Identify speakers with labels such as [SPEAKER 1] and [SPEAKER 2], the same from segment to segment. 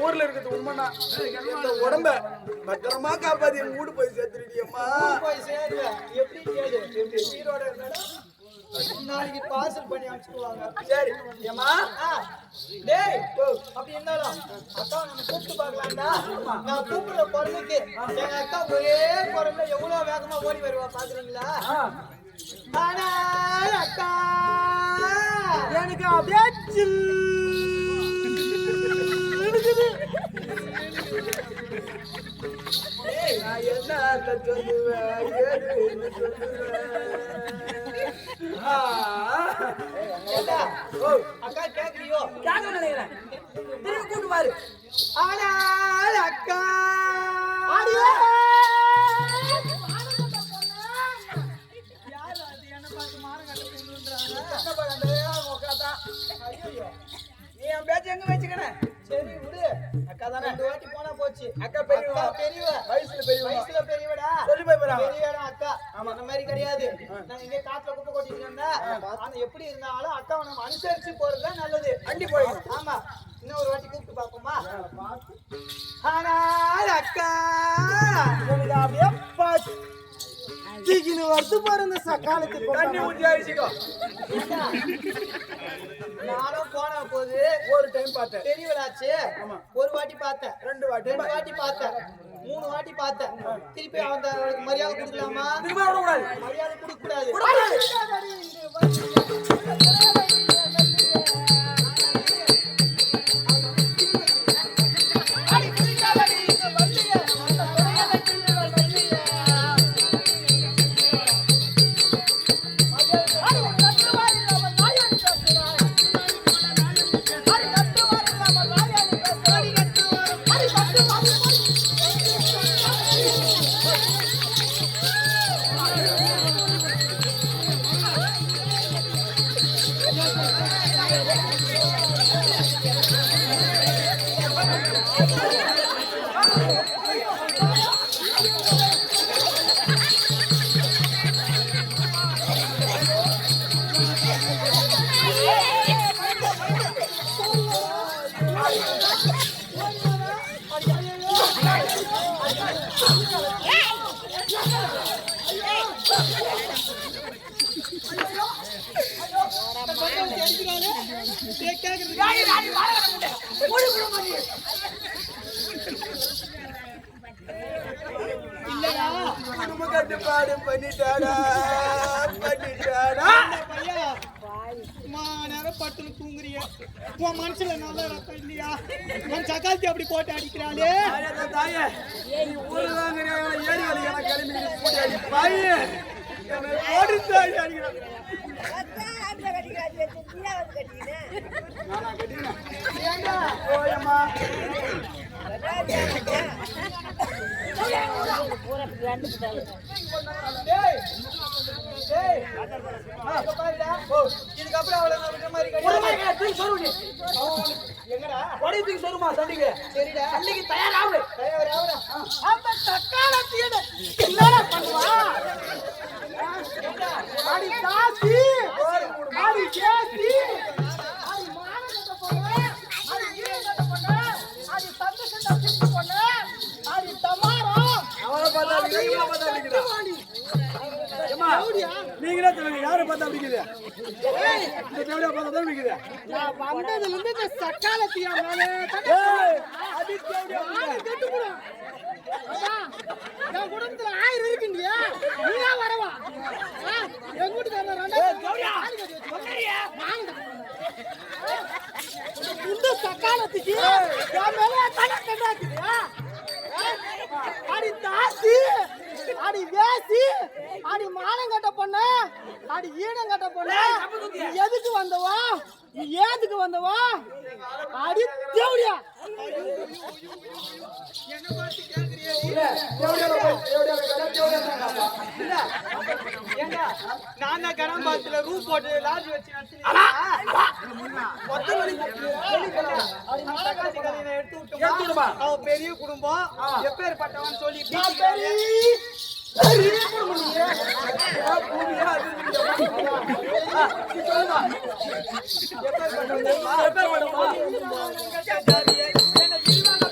[SPEAKER 1] ஊர்ல இருக்குது உண்மைனா இந்த உடம்ப பத்திரமா காப்பாத்தி எங்க வீடு போய் சேர்த்துருடியம்மா.
[SPEAKER 2] போய் சேரு எப்படி கேளு எப்படி சீரோட இருந்தா நாளைக்கு பார்சல் பண்ணி அனுப்பிச்சுடுவாங்க.
[SPEAKER 1] சரி ஏமா
[SPEAKER 2] டேய் அப்படி இருந்தாலும் அக்கா நம்ம கூப்பிட்டு பார்க்கலாம்டா. நான் கூப்பிடுற குரலுக்கு எங்க அக்கா ஒரே குரல்ல எவ்வளவு வேகமா ஓடி வருவா பாக்குறீங்களா? ஆனால் அக்கா எனக்கு அப்படியே
[SPEAKER 1] நான் என்ன சொல்லுவேன் ஏதுன்னு சொல்லுவேன்.
[SPEAKER 2] அக்கா கேக்குறியோ?
[SPEAKER 1] கேட்க நினைக்கிறேன் திரும்பி கூட்டு பாரு.
[SPEAKER 2] ஆனால் அக்கா
[SPEAKER 1] நீ என் பேச்சு எங்க வச்சுக்கணும்.
[SPEAKER 2] சரி விடு.
[SPEAKER 1] அக்கா தானே
[SPEAKER 2] 2 வாட்டி போனா போச்சு.
[SPEAKER 1] அக்கா பெரியவா வயசுல
[SPEAKER 2] பெரியவடா
[SPEAKER 1] சொல்லி போய் போறா
[SPEAKER 2] பெரியவடா அக்கா. அந்த மாதிரி கிடையாது. நான் இங்க காட்டுல குப்பை கொட்டிட்டு இருந்தா ஆனா எப்படி இருந்தாலும் அக்காவை நம்ம அனுசரிச்சு போறதுதான் நல்லது.
[SPEAKER 1] வண்டி போய்
[SPEAKER 2] ஆமா இன்னும் ஒரு வாட்டி கூப்பிட்டு பாப்போமா? ஆனால் அக்கா எனக்கு அப்படியே தீக்கின்னு வருது பாரு இந்த சக்காலத்துக்கு
[SPEAKER 1] தண்ணி ஊற்றி ஆயிடுச்சுக்கோ.
[SPEAKER 2] நானும் போன போது
[SPEAKER 1] ஒரு டைம் பார்த்தேன்
[SPEAKER 2] பெரியவளாச்சு. ஒரு வாட்டி பார்த்தேன்,
[SPEAKER 1] 2
[SPEAKER 2] வாட்டி பார்த்தேன், 3 வாட்டி பார்த்தேன். திருப்பி அவன் மரியாதை கொடுக்கலாமா? மரியாதை கொடுக்க கூடாது.
[SPEAKER 1] கட்டுப்பாடு பண்ணிட்டாடா
[SPEAKER 2] பட்டுன்னு தூங்குறியா? உன் மனசுல நல்ல ரத்தம் இல்லையா? உன் சக்காத்தி அப்படி போட்டு அடிக்கிறாளே
[SPEAKER 1] தாயே ஊருதாங்க ஏறி வலியான கிளம்பி போட்டு அடி பாயே ஓடிச்சு அடிக்கிறான். நானா கட்டினேன் ஓயம்மா
[SPEAKER 2] இதுக்கப்புறம் அவளை எங்கடா
[SPEAKER 1] வடித்துக்கு சொல்லுமா தண்டிக்கு
[SPEAKER 2] சரிடா
[SPEAKER 1] தண்டிக்கு தயாராகு
[SPEAKER 2] அந்த தக்காளத்தியட என்னடா பண்ணுவா? அடி காசி அடி கேசி அடி மானகட்ட போற அடி ஈரகட்ட போற அடி தந்தசட்ட பிச்சு போற அடி தமாரா
[SPEAKER 1] அவளை பார்த்தா நீங்க பார்த்தா அடிக்குதா? ஏமா நீங்களே சொல்லுங்க யாரை பார்த்தா அடிக்குது? ஏய் இந்த தேவடியா பார்த்தா தான் அடிக்குது.
[SPEAKER 2] நான் வந்ததுல இருந்து இந்த சக்காலத்தியா மேலே
[SPEAKER 1] அடி தேவடியா
[SPEAKER 2] கெட்டு போறா. நான் குடும்பத்துல 1000 இருக்குண்டியா? நீயா வரவா? என் வீட்டுக்காரர் ரெண்டா தேவடியா சொல்றியா? இந்த சக்காலத்துக்கு என் மேலே கணக்கண்டாக்குறியா? அடி தாசி அடி வேசி அடி மானங்கட்ட பொண்ணு அடி ஈனங்கட்ட பொண்ணு எதுக்கு வந்தவா? நீ ஏதுக்கு வந்தவா? அடி தேவடியா என்ன பார்த்து கேக்குறியா? ஏங்க நான் தான் கரம்பாத்துல ரூம் போட்டு லாட்ஜ் வச்சு எடுத்து அவ பெரிய குடும்பம் எப்பேற்பட்டவன் சொல்லி என்ன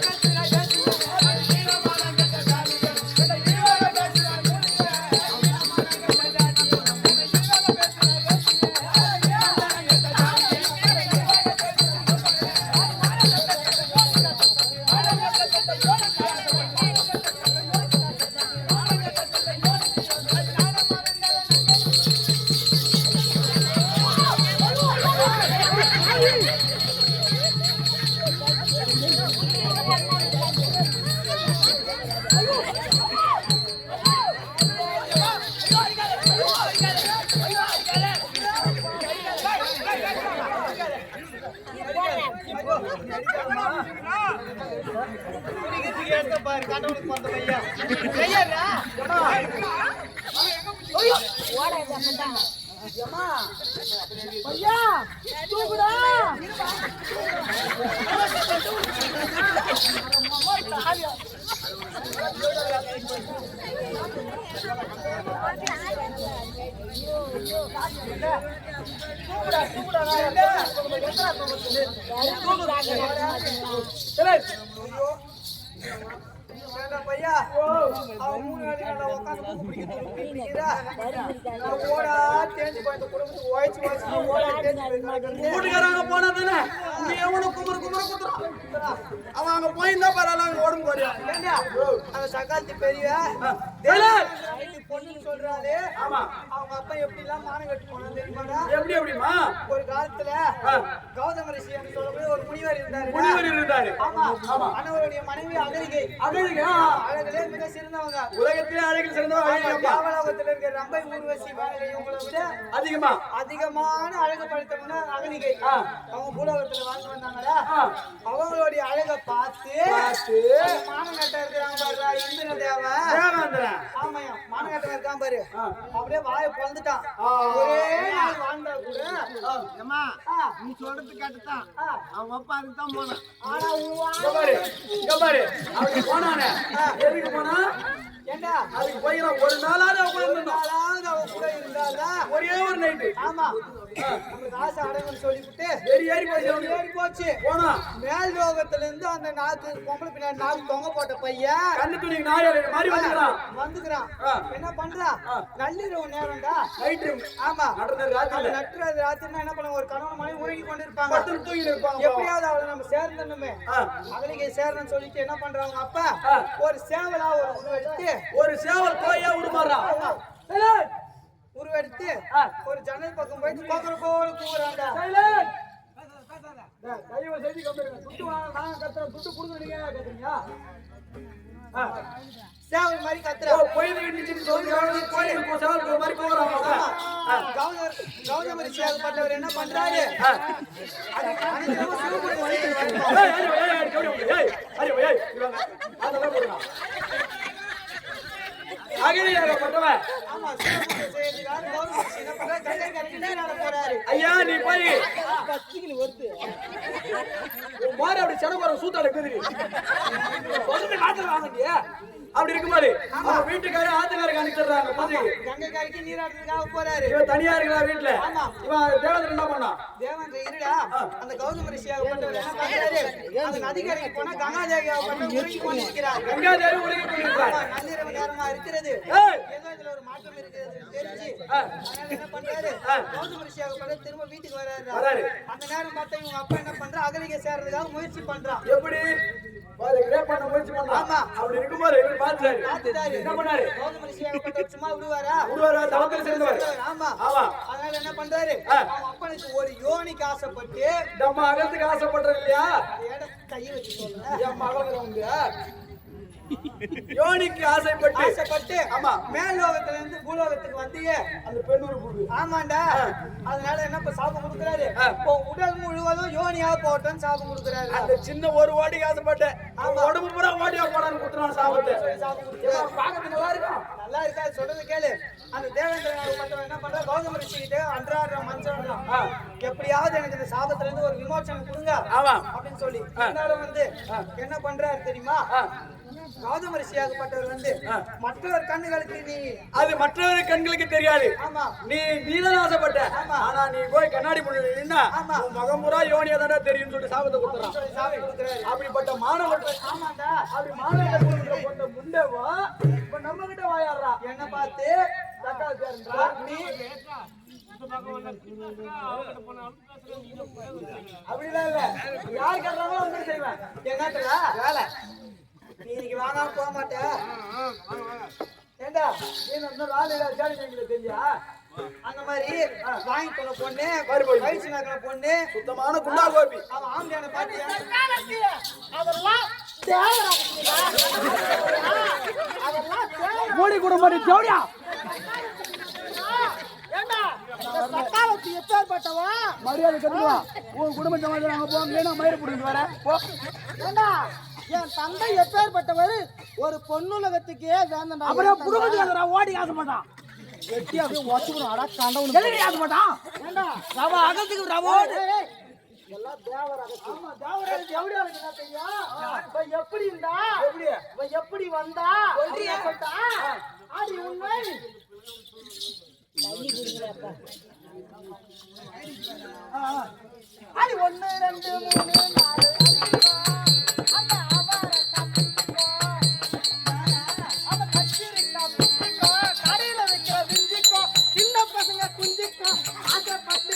[SPEAKER 2] குடிக்கிறதுக்கு எடுத்த பாரு கடவுளுக்கு வந்த பையா ஐயா
[SPEAKER 3] ஐயா தூக்குடா
[SPEAKER 2] பையா அவன் 3 நாள் உட்காந்து குடிக்கிறா ஓடா தேஞ்சு போய் இந்த குடும்பத்துக்கு ஓய்ச்சி ஓடா தேஞ்சு
[SPEAKER 1] வீட்டுக்காரங்க போனதானே நீ எவனும் குமர குத்துறான் அவன் அங்க போயிருந்தா பரவாயில்ல உடம்பு போறியா
[SPEAKER 2] அந்த சகாலத்து பெரிய பொண்ணுன்னு சொல்றாரு
[SPEAKER 1] ஆமா
[SPEAKER 2] அவங்க அப்பா எப்படி எல்லாம் மானம் கட்டு போனான்னு தெரியுமாடா
[SPEAKER 1] எப்படிமா
[SPEAKER 2] ஒரு காலத்துல கௌதம ரிஷி என்று சொல்லக்கூடிய ஒரு முனிவர்
[SPEAKER 1] இருந்தாரு
[SPEAKER 2] ஆமா அவருடைய மனைவி அகலிகை அழகிலே மிக சிறந்தவங்க
[SPEAKER 1] உலகத்திலே அழகில் சிறந்தவங்க
[SPEAKER 2] தேவலோகத்துல இருக்கிற ரம்பை ஊர்வசி இவங்களை விட அதிகமான அழகு படைத்தவங்க அகலிகை அவங்க பூலோகத்துல வாழ்ந்து வந்தாங்களா அவங்களுடைய அழகை பார்த்து மானங்கட்ட இருக்கிறாங்க பாரு இந்திர தேவன் ஆமாயா மானங்கட்ட இருக்கான் பாரு அப்படியே வாயை பொழந்துட்டான் ஒரே நாள் வாழ்ந்தா கூட
[SPEAKER 3] நீ சொல்றது கேட்டுதான் அவங்க அப்பா அதுக்கு தான் போனான்
[SPEAKER 2] ஆனா
[SPEAKER 1] அவனுக்கு போனானே எதுக்கு போனா
[SPEAKER 2] ஏண்டா
[SPEAKER 1] அதுக்கு போயிடும் ஒரு நாளாவது
[SPEAKER 2] அவன் கூட இருந்தாலா
[SPEAKER 1] ஒரே ஒரு நைட்டு
[SPEAKER 2] ஆமா நமக்கு ஆசை அடங்குன்னு சொல்லிவிட்டு
[SPEAKER 1] ஏறி போச்சு போனா
[SPEAKER 2] மேல் லோகத்துல இருந்து அந்த நாக்கு பொம்பளை பின்னாடி நாக்கு தொங்க போட்ட பையன்
[SPEAKER 1] கண்ணு துணி நாய் மாதிரி
[SPEAKER 2] வந்துக்கிறான் என்ன பண்றான் நள்ளிரவு நேரம்டா
[SPEAKER 1] நைட்டு
[SPEAKER 2] ஆமா
[SPEAKER 1] ராத்திரி
[SPEAKER 2] ராத்திரினா என்ன பண்ண ஒரு கணவன் மனைவி உறங்கி கொண்டு இருப்பாங்க எப்படியாவது அவளை நம்ம சேர்ந்தனுமே அகலிகை சேரணும்னு சொல்லிட்டு என்ன பண்றாங்க அப்பா ஒரு சேவலா
[SPEAKER 1] ஒரு சேவல் கோயா உருமாறான்
[SPEAKER 2] உருவெடுத்து ஒரு ஜன்னல் பக்கம் போயிட்டு கோக்குற கூறாண்டா
[SPEAKER 1] தயவு செய்து கம்பெனி துட்டு வாங்க நான் கத்துறேன் துட்டு கொடுங்க நீங்க கத்துறீங்க
[SPEAKER 2] சேவல் மாதிரி கத்துறா கௌதம ரிஷியாக பட்டவர் என்ன பண்றாரு
[SPEAKER 1] ஐயா நீ போய் மாறு அப்படி செடப்பாரு சூத்தாட குதிரி அப்படி இருக்குமாரு வீட்டுக்கார ஆத்துக்காரங்க அனுப்பிடுறாங்க
[SPEAKER 2] கங்கைக்காரிக்கு நீராட்டுறதுக்காக போறாரு
[SPEAKER 1] தனியா இருக்கா வீட்டுல இவன் தேவதர் என்ன பண்ணா
[SPEAKER 2] தேவன் இருடா அந்த கௌதம ரிஷியாக பட்டவர் என்ன பண்றாரு அந்த நதிக்கரைக்கு போனா கங்காதேவியாக பட்டவர் உருகி கொண்டிருக்கிறார்
[SPEAKER 1] கங்காதேவி உருகி கொண்டிருக்கிறார்
[SPEAKER 2] நள்ளிரவு நேரமா இருக்கிறது ஏதோ இதுல ஒரு மாற்றம் இருக்கிறது தெரிஞ்சு என்ன பண்றாரு கௌதம ரிஷியாக பட்டவர் திரும்ப வீட்டுக்கு வராரு அந்த நேரம் பார்த்தா இவங்க அப்பா என்ன பண்றா அகலிகை சேர்றதுக்காக முயற்சி பண்றான்
[SPEAKER 1] எப்படி முயற்சி பண்றான் அப்படி இருக்கும்போது என்ன பண்ணாரு
[SPEAKER 2] கௌதம ரிஷியாக பட்டவர் சும்மா விடுவாரா
[SPEAKER 1] தவத்தில் சேர்ந்தவர்
[SPEAKER 2] ஆமா அதனால என்ன பண்றாரு அவன் அப்பனுக்கு ஒரு யோனிக்கு ஆசைப்பட்டு
[SPEAKER 1] நம்ம அகத்துக்கு ஆசைப்படுறது இல்லையா
[SPEAKER 2] கையை வச்சு சொல்றேன்
[SPEAKER 1] என் மகள் யோனிக்கு ஆசைப்பட்டு
[SPEAKER 2] ஆமா மேல் லோகத்துல இருந்து பூலோகத்துக்கு வந்தியே
[SPEAKER 1] அந்த பெண்ணூர் புது
[SPEAKER 2] ஆமாண்டா அதனால என்ன சாபம் கொடுக்குறாரு உடல் முழுவதும் யோனியா போட்டோன்னு சாபம் கொடுக்குறாரு
[SPEAKER 1] அந்த சின்ன ஒரு ஓடிக்கு ஆசைப்பட்டேன் உடம்பு பூரா ஓடியா போடான்னு கொடுத்துறான் சாபத்தை பாக்கிறதுக்கு
[SPEAKER 2] நல்லா இருக்கா சொல்றது கேளு அந்த தேவேந்திர என்ன பண்ற கௌதம ரிஷிகிட்ட அன்றாட மனுஷன் எப்படியாவது எனக்கு இந்த சாபத்துல இருந்து ஒரு விமோசனம் கொடுங்க அப்படின்னு சொல்லி வந்து என்ன பண்றாரு தெரியுமா கௌதம ரிஷியாகப்பட்டவர் வந்து மற்றவர் கண்ணுகளுக்கு நீ
[SPEAKER 1] அது மற்றவர் கண்களுக்கு தெரியாது நீதான் ஆசைப்பட்ட ஆனா நீ போய் கண்ணாடி முன்னாடி நின்னா மகமுறா யோனியா தானே தெரியும் சொல்லிட்டு சாபத்தை கொடுத்துறான் அப்படிப்பட்ட மாணவர்கள் அப்படி மாணவர்கள் கொண்ட முண்டவா இப்ப நம்ம கிட்ட வாயாடுறா என்ன பார்த்து நீ அப்படிலாம் இல்ல யார் கேட்டாங்களோ அவங்க செய்வேன் என்னத்துல வேலை நீ இன்னைக்கு வாங்காம போக மாட்டேன் ஏண்டா நீ வேலையில ஜாலிங்களுக்கு தெரியா அந்த மாதிரி வாங்கி போன பொண்ணு வயிற்று நகர பொண்ணு சுத்தமான குண்டா கோபி அவன் ஆம்பியான பாத்தியா
[SPEAKER 3] மூடி குடும்பம் ஜோடியா மரியாதை கட்டுவா உன் குடும்பத்தை வந்து நாங்க போங்க மயிறு பிடிக்கிட்டு வர
[SPEAKER 2] என் தந்தை எப்பேற்பட்டவர் ஒரு பொண்ணுலகத்துக்கே வேந்தண்டா.
[SPEAKER 1] அப்புறம் புடுங்கடா ஓடி ஆசை மாட்டான்.
[SPEAKER 2] வெட்டி அப்படியே ஒத்துக்கணும். அட கண்டவனு
[SPEAKER 1] எதுக்கு ஆசை மாட்டான்?
[SPEAKER 2] ஏண்டா
[SPEAKER 1] ரவ அகத்துக்கு ரவோ.
[SPEAKER 2] எல்லாம் தேவராக. ஆமா தேவராக எப்படி இருக்குன்னா தெரியும். எப்படி இருந்தா எப்படி வந்தா சொல்லிட்டா ஆடி உண்மை ஆடி 1 2 3 4 அந்த அவரை கத்திக்கோ அந்த கத்திரிக்கா புத்திக்கோ கடையில வைக்கிற விஞ்சிக்கோ சின்ன பசங்க குஞ்சிக்கோ ஆசைப்பட்டு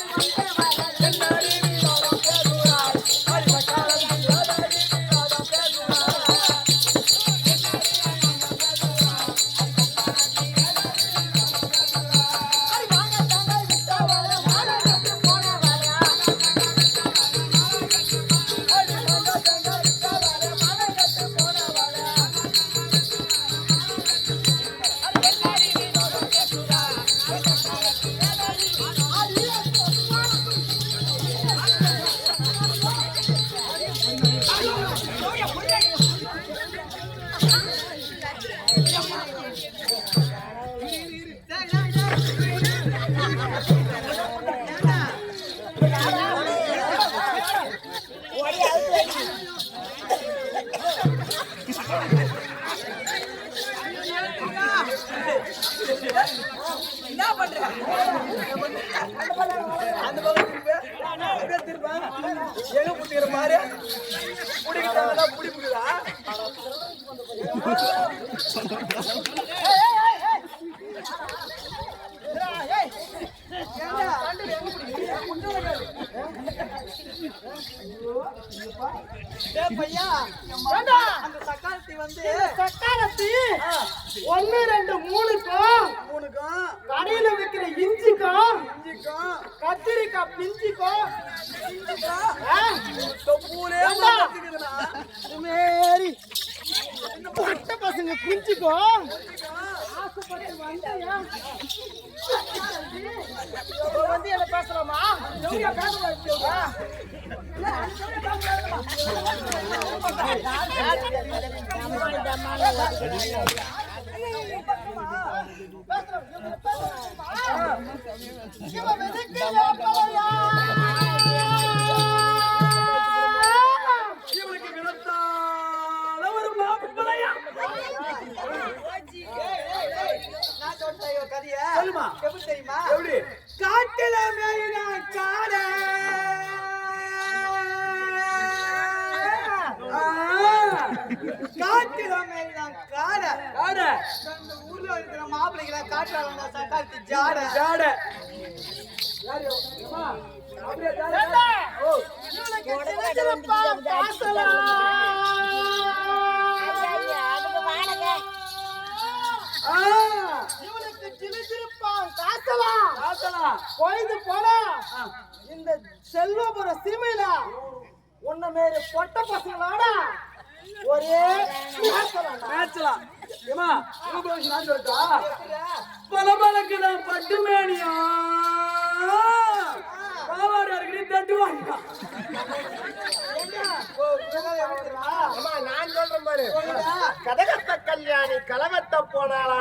[SPEAKER 2] என்ன பண்ற? அந்த பக்கம் திருப்பா எங்க புடிக்கிற மாதிரி புடிக்கிட்டாங்கன்னா புடி புடிதா? அந்த சக்காரத்தி வந்து சக்காரத்தி 1 2 3க்கும் கடையில வைக்கிற இஞ்சிக்கும் கத்திரிக்காய் பிஞ்சிக்கும் மேரி பட்ட பசங்க குஞ்சிக்கும் ஆசைப்பட்டு வந்தையா வந்து என்ன பேசலாமா? எப்படி தெரியுமா? காட்டில மேயினா காட காட்டில மேயினா காட அந்த ஊர்ல இருக்கிற மாப்பிள்ளைகளை காட்டுறாங்க சக்காத்தி ஜாட ஜாட இவனுக்கு சிரிச்சிருப்பான் காசலாம் பொழுது போல இந்த செல்வபுர சீமையில உன்ன மாரி பொட்ட பசங்களோட ஒரே மேட்சலாம் ஏமா நான் சொல்லிட்டா பலபலக்கு நான் பட்டு மேனியா பாவாடை இருக்கிற தட்டு வாங்கிட்டா
[SPEAKER 3] நான் சொல்றேன் பாரு, கதகத்த கல்யாணி கலகத்த போனாளா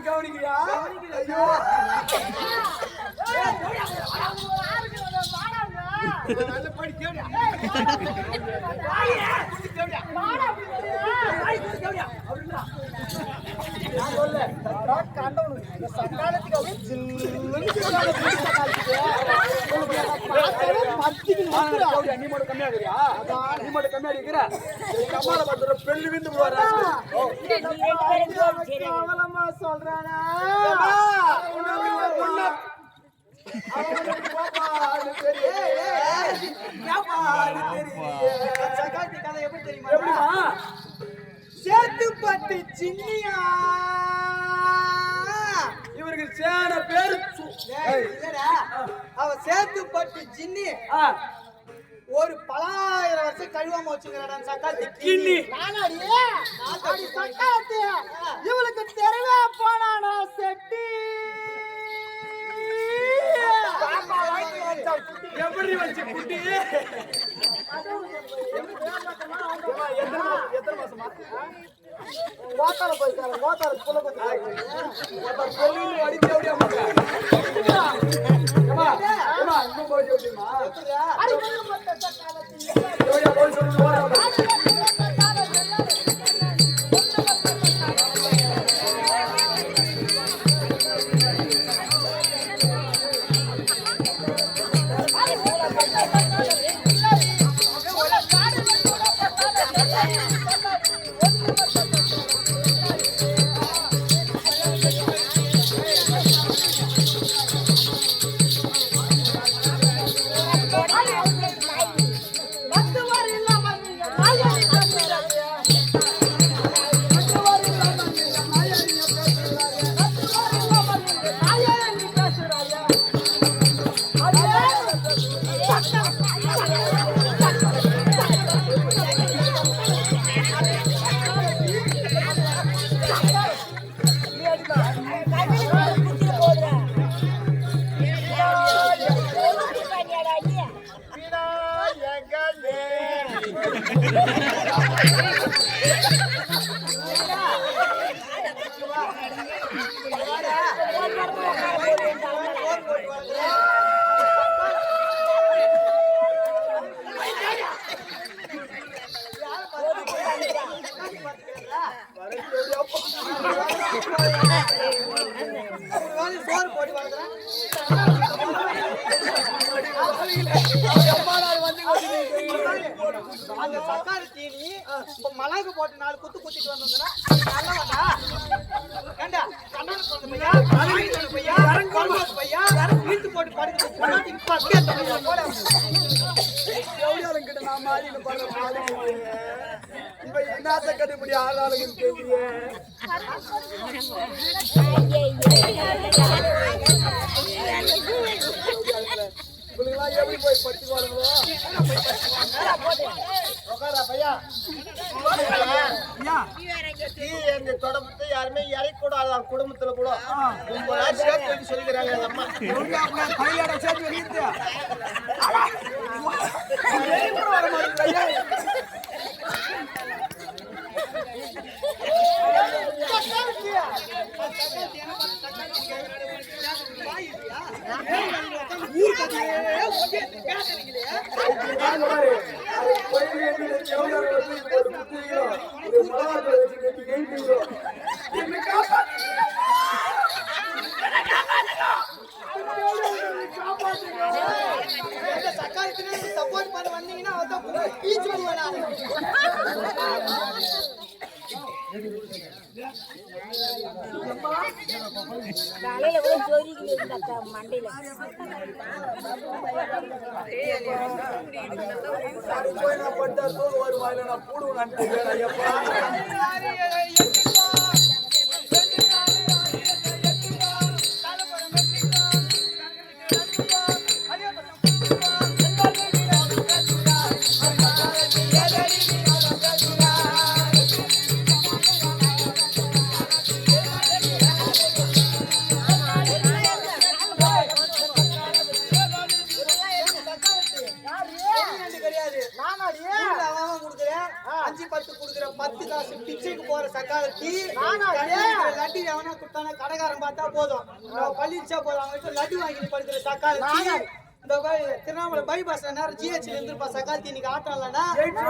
[SPEAKER 2] கவனிக்கிறியா?
[SPEAKER 1] நீ மட்டும் கம்மியா பெண்ணு விந்து
[SPEAKER 2] சொல்றானா எப்படி தெரியுமா? சேத்துப்பட்டு சின்னியா
[SPEAKER 1] இவருக்கு சேன பேரு
[SPEAKER 2] அவ சேத்துப்பட்டு சின்னி ஒரு பலாயிரம் வருஷம் கழுவாம வச்சுக்கிறான் சக்காத்தி கிண்ணி. சக்காத்தி
[SPEAKER 1] எப்படி வச்சு குட்டி எத்தனை மாசமா
[SPEAKER 3] கோத்தால போய்க்கார கோத்தால புள்ள பத்தி
[SPEAKER 1] அடிக்க இன்னும் போய் சொல்லியுமா
[SPEAKER 2] சோறு போட்டு வளர்க்குறேன் அந்த சக்காரு தீனி மிளகு போட்டு 4 குத்து குத்திட்டு வந்தோம்னா நல்லவடா ஏண்டா கண்ணன் சொல்ற பையா பையா வீட்டு போட்டு படுத்து இப்ப அப்படியே போட
[SPEAKER 1] எவ்வளோ கிட்ட நான் மாறின பண்ண இப்ப என்னத்த கட்டுப்படி ஆளாளுக்கு தெரியல இவங்கெல்லாம் எப்படி போய் படிச்சுக்குவாங்களோ
[SPEAKER 3] எங்க தொடர்பத்தை யாருமே இறக்கூடாது குடும்பத்துல கூட சேர்த்து சொல்லிக்கிறாங்க எங்க அம்மா
[SPEAKER 1] கையாட சேர்த்து வெளியிட்டு
[SPEAKER 2] சப்போர்ட் பண்ண வந்தீங்கன்னா பீச் பண்ணுவேன்
[SPEAKER 4] காலையில கூட ஜோதிக்கு இருந்தாக்கா மண்டையில
[SPEAKER 1] போய் நான் பட்டா ஒரு வாயில நான் பூடுவேன்
[SPEAKER 2] கடைக்காரன் பார்த்தா போதும் பள்ளிச்சா போதும் அவங்க லட்டு வாங்கி படுக்கிற சக்கால இந்த திருவண்ணாமலை பைபாஸ்ல நேரம் ஜிஹெச்ல இருந்துப்பா சக்காலத்தி இன்னைக்கு ஆட்டம் இல்லைன்னா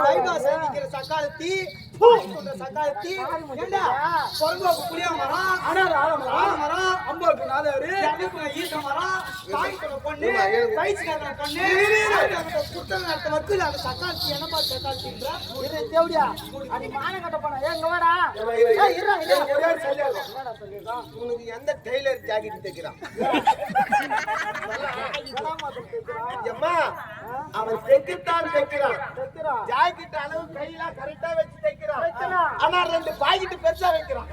[SPEAKER 2] பைபாஸ் நிக்கிற சக்காலத்தி சக்காலத்தி ஏண்டா பொறம்போக்கு புளிய மரம் ஆலமரம் அம்போக்கு நாதாரு ஈச மரம் காய்க்கிற பொண்ணு பயிற்சிக்கார பொண்ணு குத்தல் நடத்த வக்குல அந்த சக்காலத்தி என்ன பார்த்து சக்காலத்தின்றா இது தேவடியா அது மான கட்ட போனா எங்க வாடா
[SPEAKER 3] உனக்கு எந்த டெய்லர் ஜாக்கெட் தைக்கிறான் அம்மா அவன் தைக்கத்தான் தைக்கிறான் ஜாக்கெட் அளவு கையில கரெக்டா வச்சு தைக்கிறான் ஆனா 2 பாக்கெட் பெருசா வைக்கிறான்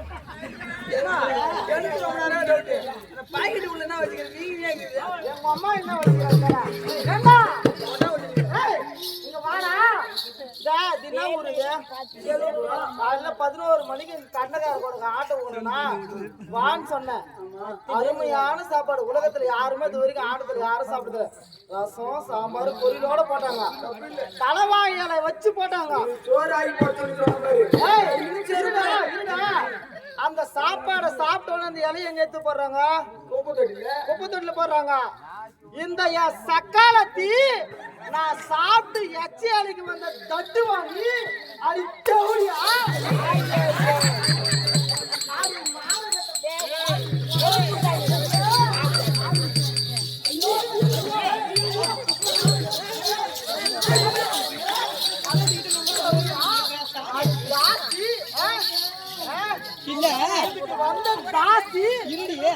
[SPEAKER 2] பாக்கெட் உள்ள என்ன வச்சுக்கிறேன் நீங்க
[SPEAKER 3] எங்க அம்மா என்ன வச்சுக்கிறாங்க இங்க வாடா
[SPEAKER 2] தினம் ஊருக்கு காலைல 11 மணிக்கு கண்ணக்கார கொடுக்க ஆட்டோ போகணும்னா வான்னு சொன்னேன். அருமையான சாப்பாடு. உலகத்துல யாருமே இது வரைக்கும் ஆட்டத்துல யாரும் சாப்பிடுது. ரசம் சாம்பார் பொரியலோட போட்டாங்க. தலைவாய் இலை வச்சு போட்டாங்க. அந்த சாப்பாடை சாப்பிட்டோன்னு அந்த இலையை எங்க எடுத்து போடுறாங்க? குப்பை தொட்டில போடுறாங்க. இந்த சக்காலத்தி நான் சாப்பிட்டு எச்சையாளிக்கு வந்த தட்டு வாங்கி அடிச்சோடியா வந்த தாசி இருடியே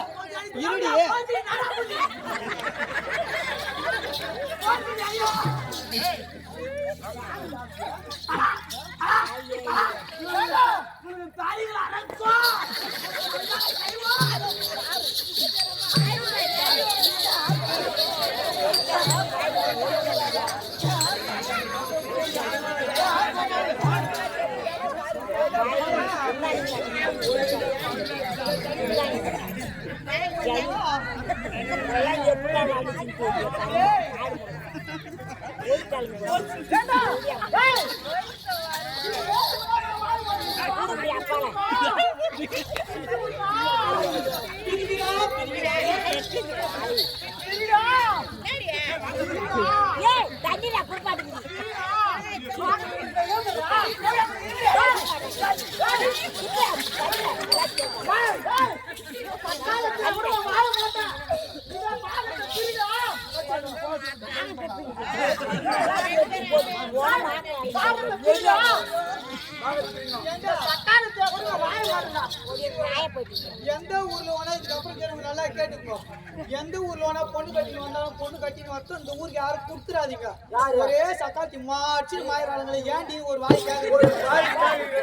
[SPEAKER 2] எந்த ஊர்ல வேணா இதுக்கப்புறம் கேளுங்க, நல்லா கேட்டுக்கோ. எந்த ஊர்ல வேணா பொண்ணு கட்டின்னு வந்தாலும் பொண்ணு கட்டின்னு வரட்டும், இந்த ஊருக்கு யாரும் கொடுத்துடாதீங்க. ஒரே சக்காத்தி மாச்சு மாயிராளுங்களை ஏன்டி ஒரு வாய் கேட்க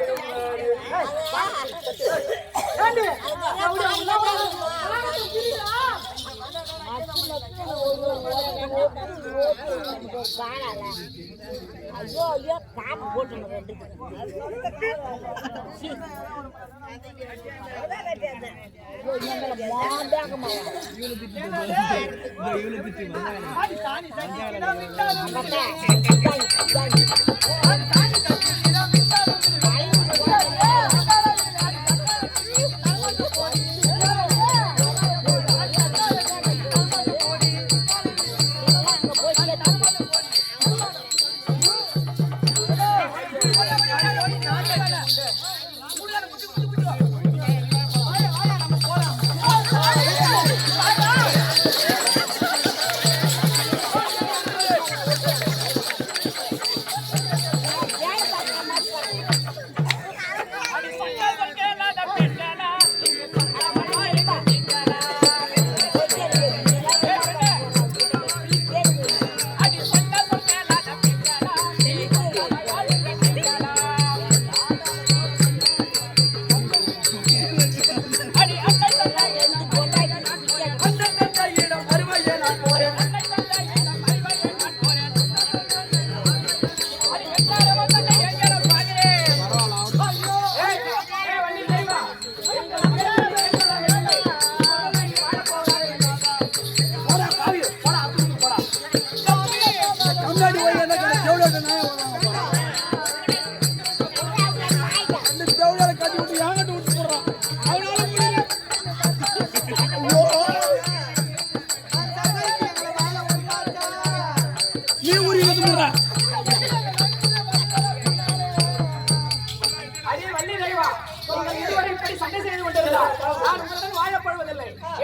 [SPEAKER 4] ஐயோ ஐயோ காப்பு போட்டு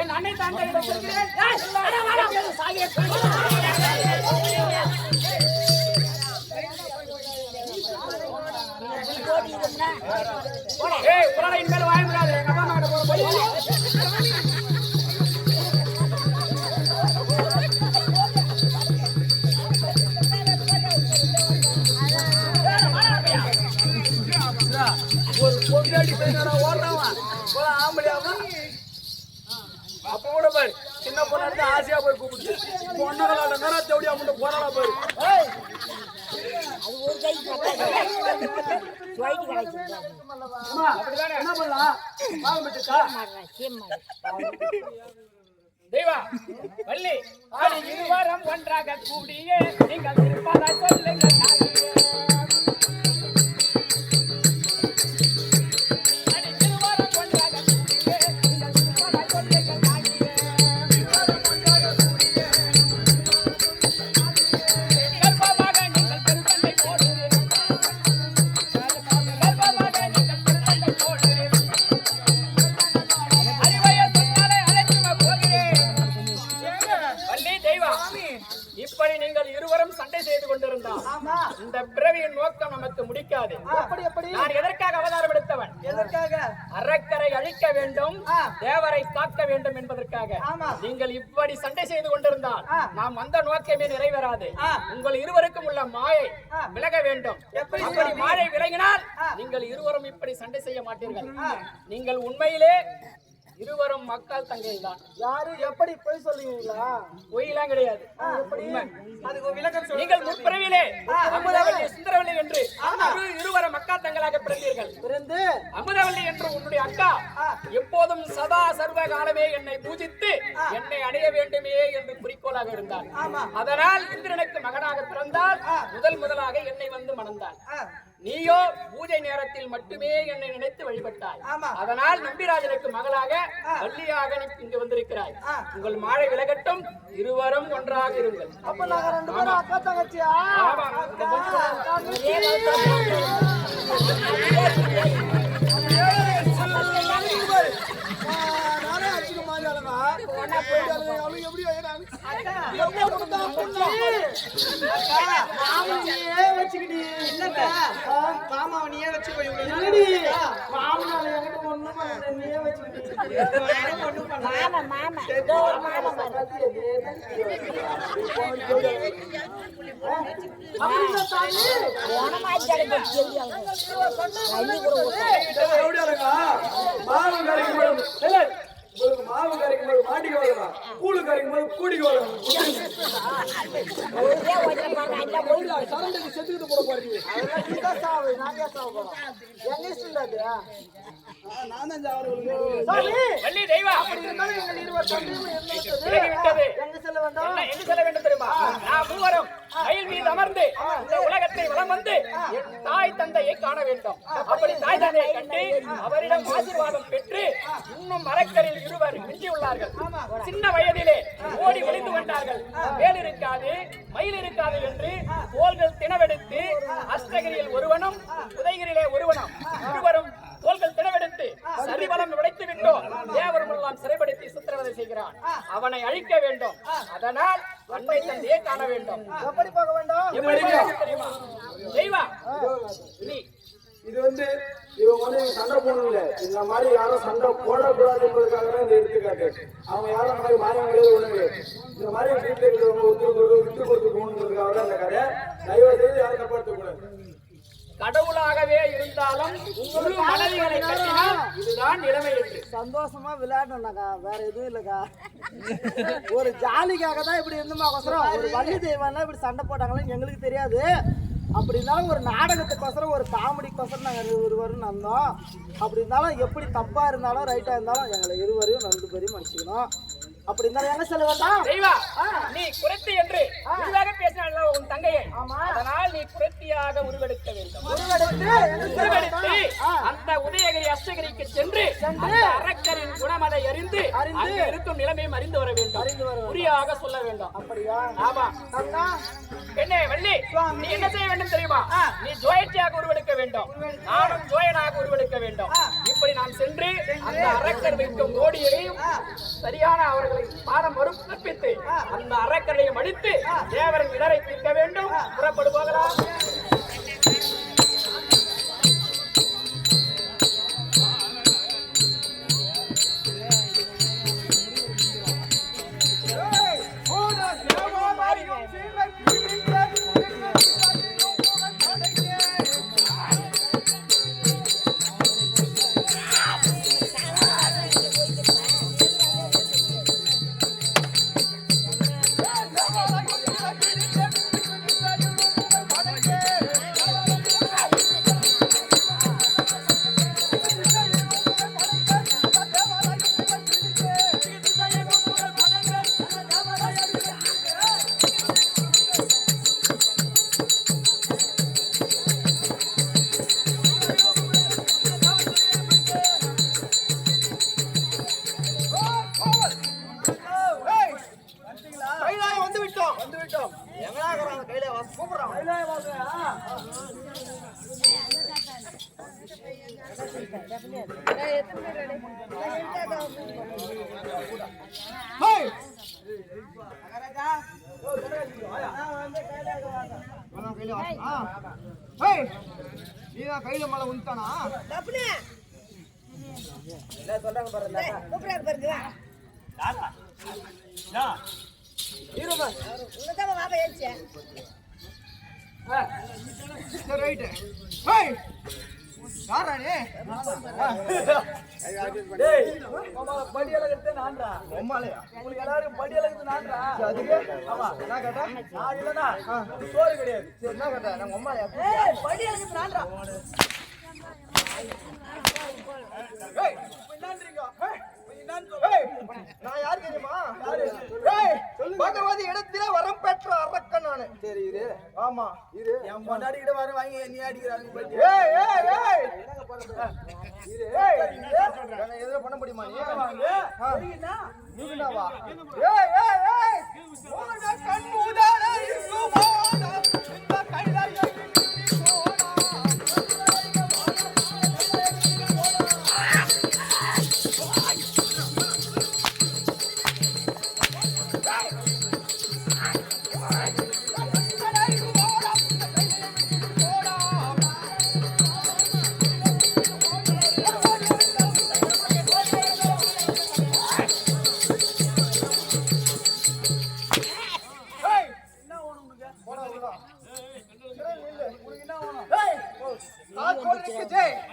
[SPEAKER 1] என் அன்னை தாண்டை இனிமேல் வாய முடியாது. எங்க அம்மா கிட்ட போற ஒரு பொங்கடி ஓடுறவன் ஆம்பளையாவா அப்ப கூட பாரு சின்ன பொண்ணு ஆசையா போய் கூப்பிட்டு பொண்ணு தேவடியா மட்டும் போறாளா பாரு.
[SPEAKER 4] அது ஒரு கை சுவைக்கு கிடைச்சிருக்காங்க
[SPEAKER 1] அம்மா, என்ன பண்ணலாம் பாவம் பெற்றுச்சா
[SPEAKER 5] தெய்வா வள்ளி ஆடி இருவரும் ஒன்றாக கூடிய நீங்கள் இருப்பதா சொல்லுங்கள் தாயே. ஆடி இருவரும் ஒன்றாக கூடிய நீங்கள் இருப்பதா சொல்லுங்கள் தாயே. கர்ப்பமாக நீங்கள் பெருந்தன்மை போடுவீர்கள். கர்ப்பமாக நீங்கள் பெருந்தன்மை போடுவீர்கள். அறிவைய சொன்னாலே அழைத்துவ போகிறேன். வள்ளி தெய்வா இப்படி நீங்கள் இருவரும் சண்டை செய்து கொண்டிருந்தால்
[SPEAKER 2] ஆமா
[SPEAKER 5] இந்த பிறவியின் நோக்கம் நமக்கு முடிக்காது.
[SPEAKER 2] எப்படி
[SPEAKER 5] நான் எதற்காக அவதாரம் எடுத்தவன்?
[SPEAKER 2] எதற்காக
[SPEAKER 5] அரக்கரை அழிக்க வேண்டும், தேவரை காக்க வேண்டும் என்பதற்காக.
[SPEAKER 2] ஆமா.
[SPEAKER 5] நீங்கள் இப்படி சண்டை செய்து கொண்டிருந்தால் நாம் வந்த நோக்கமே நிறைவேறாது.
[SPEAKER 2] ஆ.
[SPEAKER 5] உங்கள் இருவருக்கும் உள்ள மாயை விலக வேண்டும்.
[SPEAKER 2] எப்படி
[SPEAKER 5] அப்படி மாயை விலகினால் நீங்கள் இருவரும் இப்படி சண்டை செய்ய மாட்டீர்கள். நீங்கள் உண்மையிலே இருவரும் மக்கள் தங்கைகள் தான்.
[SPEAKER 2] யாரு எப்படி போய் சொல்லுவீங்களா
[SPEAKER 5] பொய்யெல்லாம் கிடையாது. உண்மை.
[SPEAKER 2] அதுக்கு ஒரு விளக்கம் சொல்லு
[SPEAKER 5] நீங்கள் முற்பிறவிலே அமுதவல்லி சுந்தரவல்லி என்று இருவரும் மக்கா தங்களாக பிறந்தீர்கள்.
[SPEAKER 2] பிறந்து
[SPEAKER 5] அமுதவல்லி என்று உன்னுடைய அக்கா எப்போதும் சதா சர்வ காலமே என்னை பூஜித்து என்னை அடைய வேண்டுமே என்று குறிக்கோளாக இருந்தார். அதனால் இந்திரனுக்கு மகனாக பிறந்தால் முதலாக என்னை வந்து மணந்தாள். நீயோ பூஜை நேரத்தில் மட்டுமே என்னை நினைத்து வழிபட்டாய். அதனால் நம்பிராஜனுக்கு மகளாக வள்ளியாக நீ இங்கு வந்திருக்கிறாய். உங்கள் மாலை விலகட்டும், இருவரும் ஒன்றாக இருங்கள்.
[SPEAKER 2] அப்ப நாங்க ரெண்டு பேரும் அக்கா தங்கச்சியா
[SPEAKER 5] ஆமா.
[SPEAKER 1] நானே அச்சுக்கு மாறியாளங்க அவளுக்கு எப்படி
[SPEAKER 2] மாமனியே வச்சுக்கிட்டு இல்லக்கா மாமாவனியே வச்சு போய் மாமனால என்கிட்ட ஒண்ணும் பண்ணல நீயே வச்சுக்கிட்டு
[SPEAKER 4] மாமா மாமா இதோ ஒரு மாமா பாரு. ஓணமாச்சாரி பற்றி சொல்லியாங்க. அள்ளி கூட
[SPEAKER 1] மாவு கரைக்கும் போது மாவு கரைக்கும் போது மாட்டிக்கு வரலாம், கூழு கரைக்கும் போது கூடிக்கு வரலாம்.
[SPEAKER 4] ஒரே ஒரே பாருங்க அந்த போய்
[SPEAKER 1] சரண்டுக்கு செத்துக்கிட்டு போட போறீங்க. நான் தான்
[SPEAKER 5] வள்ளி தெய்வா விலகிவிட்டது. எங்கு செல்ல வேண்டும் தெரியுமா? நாம் மூவரும் மயில் மீது அமர்ந்து இந்த உலகத்தை வலம் வந்து என் தாய் தந்தையை காண வேண்டும். அப்படி தாய் தந்தையை கண்டு அவரிடம் ஆசீர்வாதம் பெற்று இன்னும் மரக்கரில் இருவர் மிஞ்சியுள்ளார்கள். சின்ன வயதிலே ஓடி ஒளிந்து கொண்டார்கள். வேல் இருக்காது மயில் இருக்காது என்று தோள்கள் தினவெடுத்து அஷ்டகிரியில் ஒருவனும் உதயகிரியிலே ஒருவனும் இருவரும் தோள்கள் தினவெடுத்து சரிவலம் உடைத்து விட்டோம். தேவரும் எல்லாம் சிறைப்படுத்தி சித்திரவதை செய்கிறான். அவனை அழிக்க வேண்டும். அதனால் அன்னை தந்தையை காண வேண்டும்.
[SPEAKER 2] எப்படி போக வேண்டும்
[SPEAKER 5] எப்படி போக தெரியுமா? தெய்வா நீ
[SPEAKER 1] இது இவங்க சண்டை போடணும் இல்ல, இந்த மாதிரி யாரும் சண்டை போடக்கூடாது என்பதற்காக தான் இந்த எடுத்துக்காட்டு. அவங்க யாரும் அந்த மாதிரி மாறியவங்களே ஒண்ணுங்க, இந்த மாதிரி வீட்டில் இருக்கிறவங்க விட்டு கொடுத்து போகணுன்றதுக்காக தான் இந்த கதை. தயவு செய்து யாரும் தப்பாடுத்தக்கூடாது.
[SPEAKER 5] கடவுளாகவே இருந்தாலும் ஒரு மனைவிகளை கட்டினால் இதுதான் நிலைமை என்று
[SPEAKER 2] சந்தோஷமா விளையாடணும்னாக்கா வேற எதுவும் இல்லக்கா. ஒரு ஜாலிக்காக தான் இப்படி இருந்துமா கொசரம் ஒரு வள்ளி தெய்வம்னா இப்படி சண்டை போட்டாங்கன்னு எங்களுக்கு தெரியாது. அப்படி இருந்தாலும் ஒரு நாடகத்துக்கோசரம் ஒரு காமெடிக்கோசரம் நாங்கள் இருவரும் வந்தோம். அப்படி இருந்தாலும் எப்படி தப்பா இருந்தாலும் ரைட்டா இருந்தாலும் எங்களை இருவரையும் 2 பேரையும் மன்னிச்சுக்கணும். அப்படி இருந்தாலும் எங்க செல்ல வேண்டாம்
[SPEAKER 5] தெய்வா நீ குறைத்தி என்று உருவாக பேசினால உன் தங்கையை. அதனால் நீ குறைத்தியாக உருவெடுக்க வேண்டும். உருவெடுத்து அந்த உதயகிரி அஷ்டகிரிக்கு சென்று அந்த அரக்கரின் குணமதை அறிந்து அங்கு இருக்கும் நிலைமையும் அறிந்து வர வேண்டும். குறியாக சொல்ல வேண்டும்.
[SPEAKER 2] அப்படியா?
[SPEAKER 5] ஆமா. பெண்ணே வள்ளி நீ என்ன செய்ய வேண்டும் தெரியுமா? நீ ஜோயற்றியாக உருவெடுக்க வேண்டும். நானும் ஜோயனாக உருவெடுக்க வேண்டும். இப்படி நாம் சென்று அந்த அரக்கர் வைக்கும் கோடியையும் சரியான அவர்களை பாடம் வரும் கற்பித்து அந்த அரக்கரையும் அடித்து தேவரின் இடரை தீர்க்க வேண்டும். புறப்படு போகலாம்.
[SPEAKER 3] கூப்பிடுறான்.
[SPEAKER 1] கைலாய வாசனையா?
[SPEAKER 3] ஹேய்
[SPEAKER 2] மகாராஜா நான் வந்து கைலாய வாசம்
[SPEAKER 3] ஹேய் நீதான் கையில மலை உண்டானா?
[SPEAKER 4] தப்புனே
[SPEAKER 2] என்ன சொல்றாங்க பாருங்க
[SPEAKER 4] கூப்பிடாரு பாருங்க
[SPEAKER 2] ஹீரோமா
[SPEAKER 4] உனதான் வாப்பா ஏறிச்சே
[SPEAKER 3] சரி ரைட். ஹேய் யாரா நீ?
[SPEAKER 1] டேய் மாமா படி அழகத்தை நான்டா.
[SPEAKER 3] உம்மாலையா?
[SPEAKER 1] உங்களுக்கு எல்லாரும் படி அழகத்தை நான்டா.
[SPEAKER 3] அதுக்கு
[SPEAKER 1] ஆமா
[SPEAKER 3] என்ன கேட்டா?
[SPEAKER 1] நான் இல்லனா சோறு கிடையாது.
[SPEAKER 3] சரி என்ன கேட்டா? நான் உம்மாலையா?
[SPEAKER 1] ஏய் படி அழகத்தை நான்டா.
[SPEAKER 3] ஹேய்
[SPEAKER 1] என்னன்றீங்க? என்னன்னு
[SPEAKER 3] ஹேய் நான் யார் தெரியுமா? ஹேய் பகவதி இடத்திலே வரம் பெற்ற அரக்கன் நானு.
[SPEAKER 1] சரி இரு.
[SPEAKER 3] ஆமா
[SPEAKER 1] இரு. என் பொண்டாடி கிட்ட வர வாங்கி நீ அடிக்கிறாங்க படி.
[SPEAKER 3] ஏய் ஏய் ஏய்
[SPEAKER 1] என்னங்க பண்ற? இரு.
[SPEAKER 3] ஏய் என்ன எதுல பண்ண முடியுமா நீ?
[SPEAKER 1] வாங்க. சரிங்கண்ணா.
[SPEAKER 3] நீங்கடா ஏய் ஏய் ஏய் ஓட கண் மூடாத இருக்குமோடா இந்த கைலாய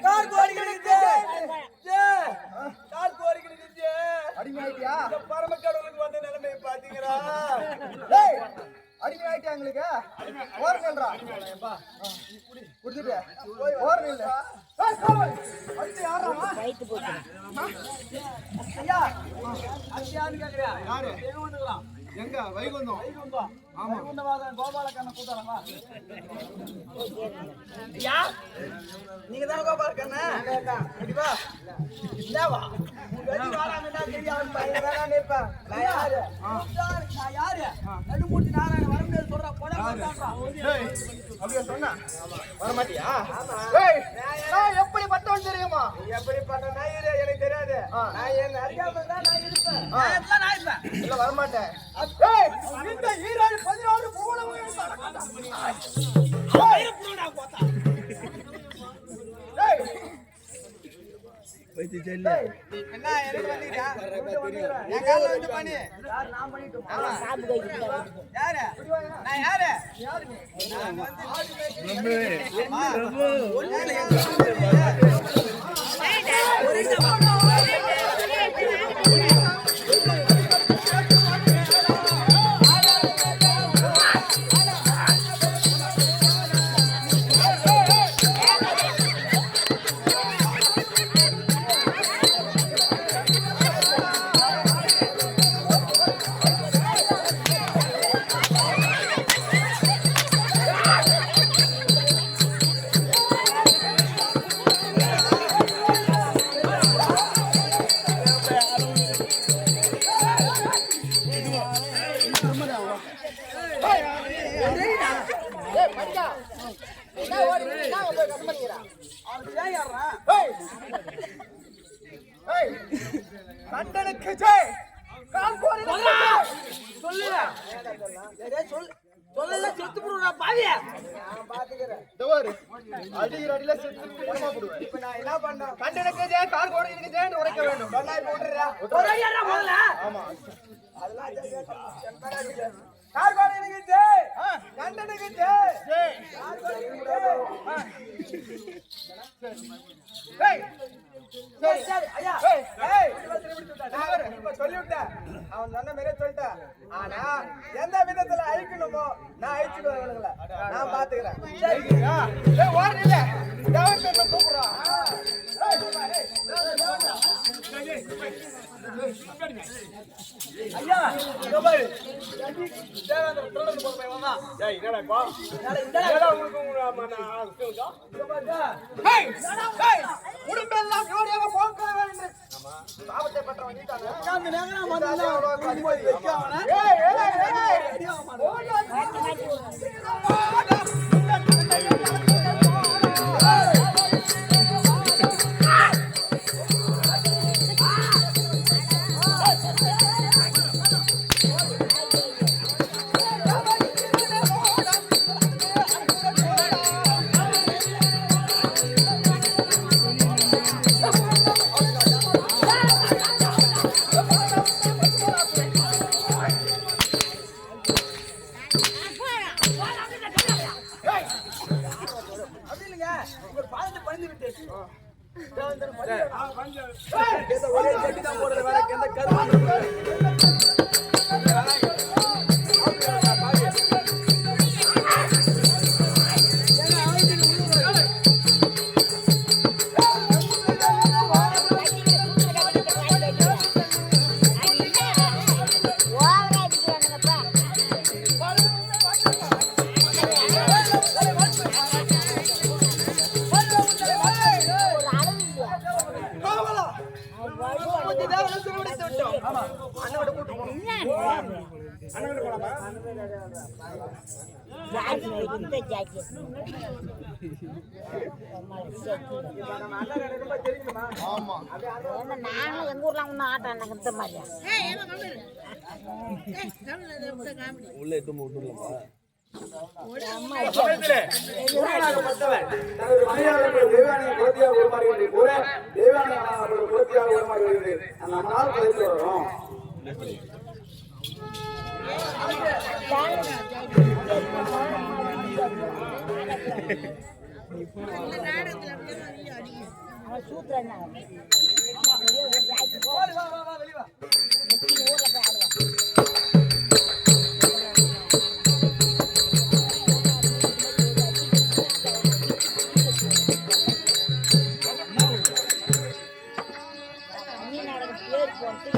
[SPEAKER 1] கார் கோரிகளுக்கு ஜெய். ஜெய். கார் கோரிகளுக்கு ஜெய்.
[SPEAKER 3] அடிமையாயிட்டியா?
[SPEAKER 1] இந்த பரமக்கடவுளுக்கு வந்த நிலைமையை பாத்தீங்களா?
[SPEAKER 3] டேய் அடிமையாயிட்டியா உங்களுக்கு? ஓரங்கள்ரா குடிச்சிட்டு ஓரங்க இல்ல. ஏய் காவல் அடி யாரா?
[SPEAKER 4] வயித்து போச்சு
[SPEAKER 1] ஐயா அது யாருன்னு கேக்குறியா?
[SPEAKER 3] யாரு?
[SPEAKER 1] எங்க வந்துக்கலாம்?
[SPEAKER 3] எங்க வைகுந்தம்?
[SPEAKER 1] வைகுந்தம்.
[SPEAKER 3] ஆமா.
[SPEAKER 1] வைகுந்தவாசன் கோபாலக்கண்ணன் கூட்டாளமா?
[SPEAKER 2] ஐயா நீங்க தான் கோபாலக்கண்ணா கண்டிப்பா இந்தாவா கடி வாராங்கடா தெரியாது பயங்கரமா நிப்பேன்
[SPEAKER 1] நான் யாரு? நான் யாரு? நடுமூர்த்தி நாராயண வரம்பேல் சொல்ற போடா போடாடா.
[SPEAKER 3] டேய் அப்படியே சொன்னா வர மாட்டியா? டேய் நான் எப்படி பட்டவன் தெரியுமா?
[SPEAKER 2] எப்படிப்பட்ட நாயிரு எனக்கு தெரியாது நான் என் அறியாம தான் நான் இருப்பேன் நான் இருப்பேன்
[SPEAKER 3] இல்ல வர மாட்டேன். டேய் இந்த ஈரான் 16 மூலமும்
[SPEAKER 2] என்ன எனக்கு வந்துடா என் கால்ல வந்து பண்ணி
[SPEAKER 1] யார் நான் பண்ணிட்டோம்.
[SPEAKER 4] சாப்பு கைக்கு
[SPEAKER 2] யாரு நான் யாரு நான்
[SPEAKER 3] கண்டனுக்கு ஜெய் கால் கோரி
[SPEAKER 1] சொல்லு. ஏய் சொல்லு. சொல்லல செத்து போடுறா பாவி.
[SPEAKER 2] நான் பாத்துக்கிறேன்
[SPEAKER 3] தவறு அடிக்கிற அடியில செத்து பணமா போடுவேன்.
[SPEAKER 2] இப்ப நான் என்ன பண்றேன்
[SPEAKER 3] கண்டனுக்கு ஜெய் கால் கோரி இதுக்கு ஜெய் உரைக்க வேண்டும்.
[SPEAKER 2] சொன்னா போட்டுறா
[SPEAKER 1] ஒரு ஐயாடா முதல்ல.
[SPEAKER 3] ஆமா
[SPEAKER 2] அதெல்லாம் கேட்க
[SPEAKER 1] கார் கோரிகளுக்கு ஜெய்.
[SPEAKER 2] கண்டனுக்கு ஜெய்
[SPEAKER 3] ஜெய்
[SPEAKER 2] ஏய்
[SPEAKER 1] சரி சரி ஐயா.
[SPEAKER 2] ஏய் ஏய்
[SPEAKER 1] தவறு.
[SPEAKER 2] இப்ப சொல்லிவிட்டேன் அவன் சொன்ன மாதிரியே சொல்லிட்டேன் ஆனா எந்த விதத்துல அழிக்கணுமோ நான் அழிச்சுக்குவேன் இவனுங்கள நான் பாத்துக்கிறேன்
[SPEAKER 3] ஏய் ஓரங்க இல்ல தேவன் என்ன கூப்பிடுறா?
[SPEAKER 1] ஐயா இதோ பாரு. தேவேந்திர திருடன் போற பையன் வந்தான்.
[SPEAKER 3] ஏய் என்னடா பா?
[SPEAKER 1] இந்த
[SPEAKER 3] ஏடா உங்களுக்கு நான்
[SPEAKER 1] இதோ பாரு.
[SPEAKER 3] ஏய் ஏய் உடம்பெல்லாம் ஜோடியாக போக வேண்டும். சாபத்தை பெற்றவன் நீதானே?
[SPEAKER 1] உட்கார்ந்து நேரம் வந்து வைக்க அவனை
[SPEAKER 3] ஏய், ஏய், ஏய்.
[SPEAKER 1] அடி ஆக மாட்டான்.
[SPEAKER 2] அப்படி இல்லைங்க ஒரு பாதத்தை பணிந்து விட்டு
[SPEAKER 1] ஏதோ ஒரே சட்டி தான் போடுறது வேற எந்த கருத்து
[SPEAKER 4] நானும் எங்க ஊர்ல ஒன்னும் ஆட்டம் இந்த மாதிரியா
[SPEAKER 1] ஊராகப்பட்டவன் தனது மனைவியாளர்கள் தெய்வானிய குலத்தியாக உருமாறுகிறது கூட தெய்வானிய குலத்தியாக உருமாறுகிறது அந்த நாள் கழித்து வரும்
[SPEAKER 4] சூத்திரம்
[SPEAKER 2] வெளிவா
[SPEAKER 4] ஊர்ல போய் ஆடுவான் பேர் போட்டு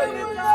[SPEAKER 2] நின்றா